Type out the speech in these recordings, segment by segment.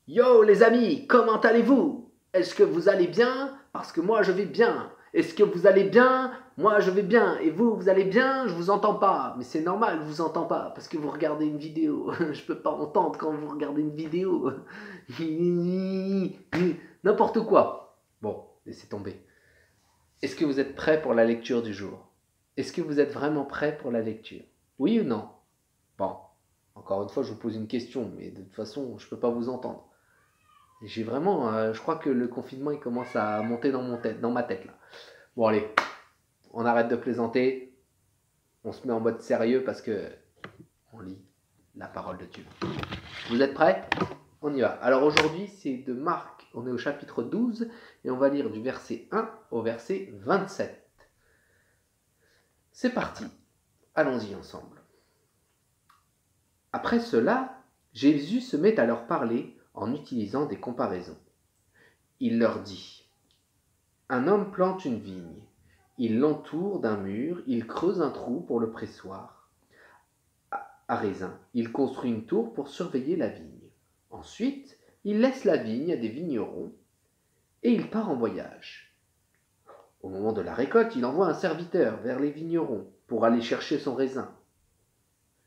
Yo les amis, comment allez-vous? Est-ce que vous allez bien? Parce que moi je vais bien. Est-ce que vous allez bien? Moi je vais bien. Et vous, vous allez bien? Je vous entends pas. Mais c'est normal, je vous entends pas parce que vous regardez une vidéo. Je peux pas entendre quand vous regardez une vidéo. N'importe quoi. Bon, laissez tomber. Est-ce que vous êtes prêts pour la lecture du jour? Est-ce que vous êtes vraiment prêts pour la lecture? Oui ou non? Bon, encore une fois, je vous pose une question, mais de toute façon, je peux pas vous entendre. J'ai vraiment, je crois que le confinement il commence à monter dans ma tête là. Bon allez, on arrête de plaisanter, on se met en mode sérieux parce que on lit la parole de Dieu. Vous êtes prêts? On y va. Alors aujourd'hui c'est de Marc, on est au chapitre 12 et on va lire du verset 1 au verset 27. C'est parti, allons-y ensemble. Après cela, Jésus se met à leur parler en utilisant des comparaisons. Il leur dit: un homme plante une vigne. Il l'entoure d'un mur, il creuse un trou pour le pressoir à raisin. Il construit une tour pour surveiller la vigne. Ensuite, il laisse la vigne à des vignerons et il part en voyage. Au moment de la récolte, il envoie un serviteur vers les vignerons pour aller chercher son raisin.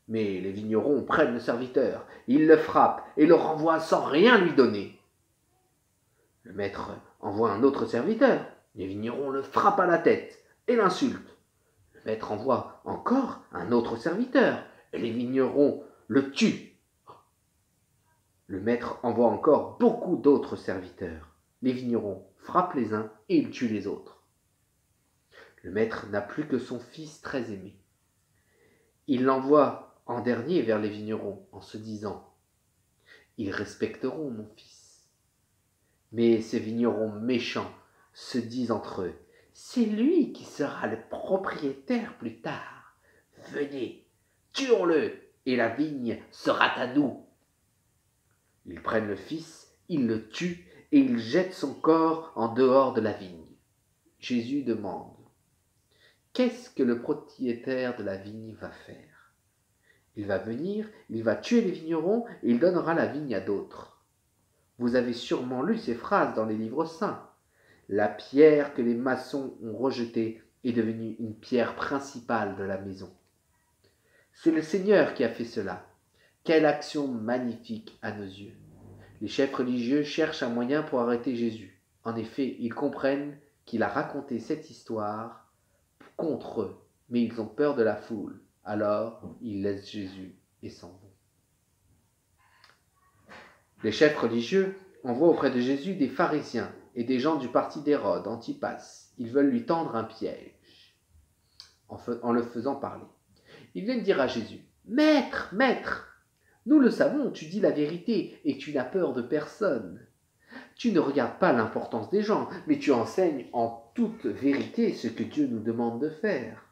Mais les vignerons prennent le serviteur, ils le frappent et le renvoient sans rien lui donner. Le maître envoie un autre serviteur. Les vignerons le frappent à la tête et l'insultent. Le maître envoie encore un autre serviteur et les vignerons le tuent. Le maître envoie encore beaucoup d'autres serviteurs. Les vignerons frappent les uns et ils tuent les autres. Le maître n'a plus que son fils très aimé. Il l'envoie en dernier vers les vignerons en se disant: ils respecteront mon fils. Mais ces vignerons méchants se disent entre eux: c'est lui qui sera le propriétaire plus tard. Venez, tuons-le, et la vigne sera à nous. Ils prennent le fils, ils le tuent, et ils jettent son corps en dehors de la vigne. Jésus demande: qu'est-ce que le propriétaire de la vigne va faire? Il va venir, il va tuer les vignerons, et il donnera la vigne à d'autres. Vous avez sûrement lu ces phrases dans les livres saints. La pierre que les maçons ont rejetée est devenue une pierre principale de la maison. C'est le Seigneur qui a fait cela. Quelle action magnifique à nos yeux. Les chefs religieux cherchent un moyen pour arrêter Jésus. En effet, ils comprennent qu'il a raconté cette histoire contre eux, mais ils ont peur de la foule. Alors, ils laissent Jésus et s'en vont. Les chefs religieux envoient auprès de Jésus des pharisiens et des gens du parti d'Hérode, Antipas. Ils veulent lui tendre un piège en le faisant parler. Ils viennent dire à Jésus: Maître, maître, nous le savons, tu dis la vérité et tu n'as peur de personne. Tu ne regardes pas l'importance des gens, mais tu enseignes en toute vérité ce que Dieu nous demande de faire.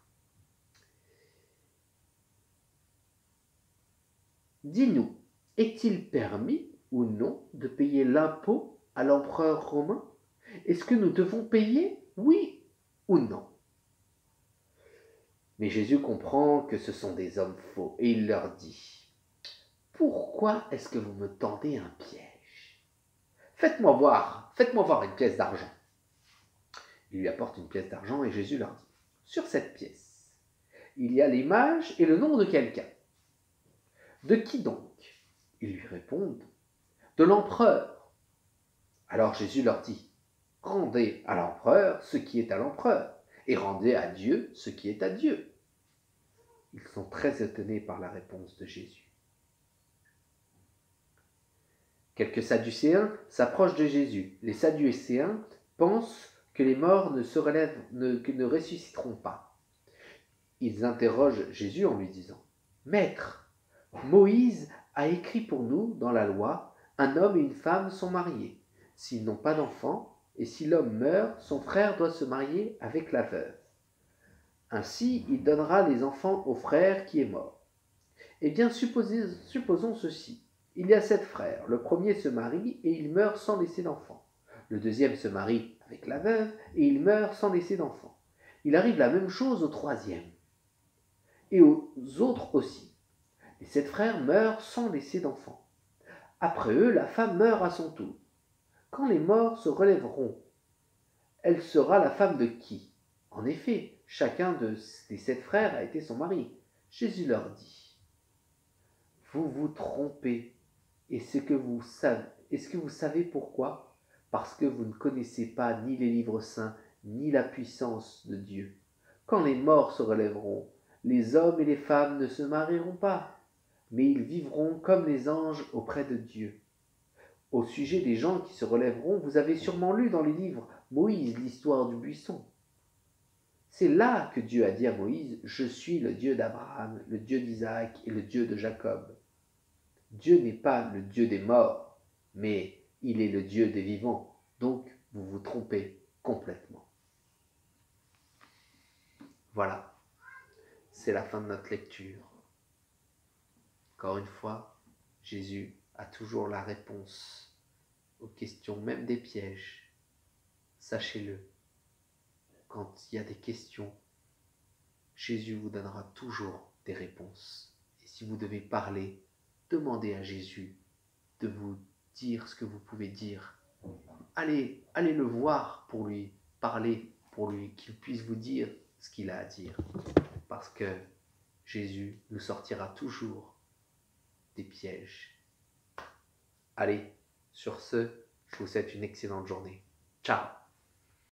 Dis-nous, est-il permis ou non de payer l'impôt à l'empereur romain? Est-ce que nous devons payer, oui ou non? Mais Jésus comprend que ce sont des hommes faux et il leur dit: pourquoi est-ce que vous me tendez un piège? Faites-moi voir une pièce d'argent. Il lui apporte une pièce d'argent et Jésus leur dit: sur cette pièce, il y a l'image et le nom de quelqu'un. De qui donc? Ils lui répondent: de l'empereur. Alors Jésus leur dit: rendez à l'empereur ce qui est à l'empereur, et rendez à Dieu ce qui est à Dieu. Ils sont très étonnés par la réponse de Jésus. Quelques Sadducéens s'approchent de Jésus. Les Sadducéens pensent que les morts ne ressusciteront pas. Ils interrogent Jésus en lui disant: Maître, Moïse a écrit pour nous dans la loi, un homme et une femme sont mariés. S'ils n'ont pas d'enfant, et si l'homme meurt, son frère doit se marier avec la veuve. Ainsi, il donnera les enfants au frère qui est mort. Eh bien, supposons ceci. Il y a 7 frères. Le premier se marie et il meurt sans laisser d'enfant. Le deuxième se marie avec la veuve et il meurt sans laisser d'enfant. Il arrive la même chose au troisième. Et aux autres aussi. Les 7 frères meurent sans laisser d'enfant. Après eux, la femme meurt à son tour. Quand les morts se relèveront, elle sera la femme de qui? En effet, chacun des 7 frères a été son mari. Jésus leur dit, vous vous trompez. Est-ce que vous savez pourquoi? Parce que vous ne connaissez pas ni les livres saints, ni la puissance de Dieu. Quand les morts se relèveront, les hommes et les femmes ne se marieront pas, mais ils vivront comme les anges auprès de Dieu. Au sujet des gens qui se relèveront, vous avez sûrement lu dans les livres Moïse, l'histoire du buisson. C'est là que Dieu a dit à Moïse, je suis le Dieu d'Abraham, le Dieu d'Isaac et le Dieu de Jacob. Dieu n'est pas le Dieu des morts, mais il est le Dieu des vivants. Donc, vous vous trompez complètement. Voilà, c'est la fin de notre lecture. Encore une fois, Jésus a toujours la réponse aux questions, même des pièges. Sachez-le, quand il y a des questions, Jésus vous donnera toujours des réponses. Et si vous devez parler, demandez à Jésus de vous dire ce que vous pouvez dire. Allez le voir pour lui parler, pour lui qu'il puisse vous dire ce qu'il a à dire. Parce que Jésus nous sortira toujours des pièges. Allez, sur ce, je vous souhaite une excellente journée. Ciao!